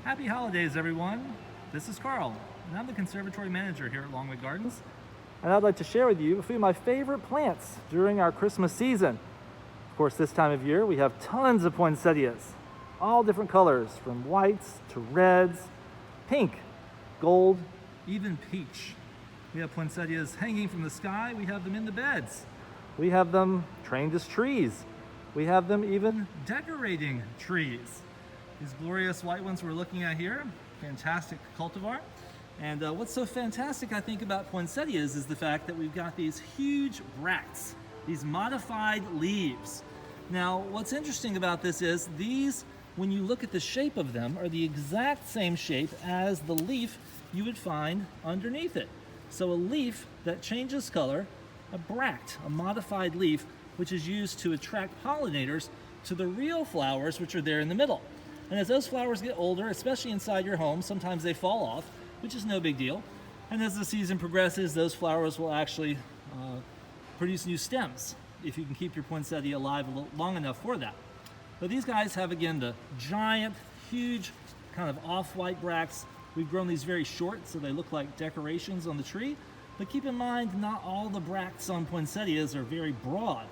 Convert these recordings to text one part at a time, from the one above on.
Happy holidays, everyone. This is Carl, and I'm the Conservatory Manager here at Longwood Gardens. And I'd like to share with you a few of my favorite plants during our Christmas season. Of course, this time of year, we have tons of poinsettias, all different colors, from whites to reds, pink, gold, even peach. We have poinsettias hanging from the sky. We have them in the beds. We have them trained as trees. We have them even decorating trees. These glorious white ones we're looking at here, fantastic cultivar. And what's so fantastic, I think, about poinsettias is the fact that we've got these huge bracts, these modified leaves. Now, what's interesting about this is these, when you look at the shape of them, are the exact same shape as the leaf you would find underneath it. So a leaf that changes color, a bract, a modified leaf, which is used to attract pollinators to the real flowers which are there in the middle. And as those flowers get older, especially inside your home, sometimes they fall off, which is no big deal. And as the season progresses, those flowers will actually produce new stems if you can keep your poinsettia alive long enough for that. But these guys have, again, the giant, huge, kind of off-white bracts. We've grown these very short, so they look like decorations on the tree. But keep in mind, not all the bracts on poinsettias are very broad.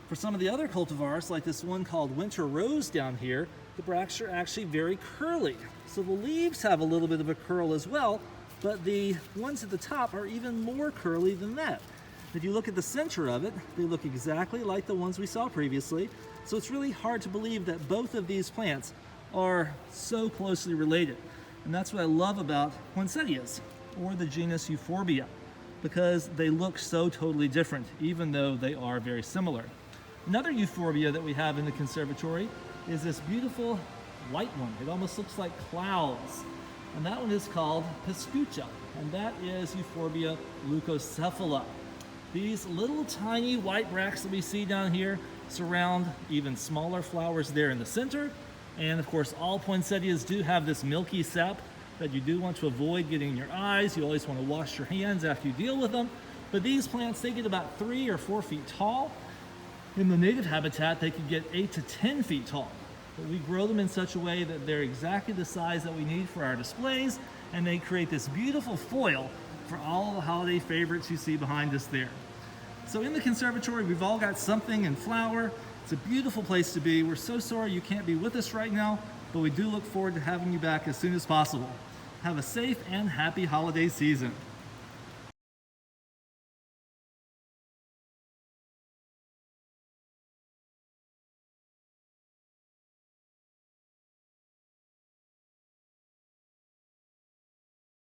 For some of the other cultivars, like this one called Winter Rose down here, the bracts are actually very curly. So the leaves have a little bit of a curl as well, but the ones at the top are even more curly than that. If you look at the center of it, they look exactly like the ones we saw previously. So it's really hard to believe that both of these plants are so closely related. And that's what I love about poinsettias, or the genus Euphorbia, because they look so totally different, even though they are very similar. Another Euphorbia that we have in the conservatory is this beautiful white one. It almost looks like clouds. And that one is called Piscucha, and that is Euphorbia leucocephala. These little tiny white bracts that we see down here surround even smaller flowers there in the center. And of course, all poinsettias do have this milky sap that you do want to avoid getting in your eyes. You always want to wash your hands after you deal with them. But these plants, they get about 3 or 4 feet tall. In the native habitat, they could get 8 to 10 feet tall. But we grow them in such a way that they're exactly the size that we need for our displays, and they create this beautiful foil for all the holiday favorites you see behind us there. So in the conservatory, we've all got something in flower. It's a beautiful place to be. We're so sorry you can't be with us right now, but we do look forward to having you back as soon as possible. Have a safe and happy holiday season.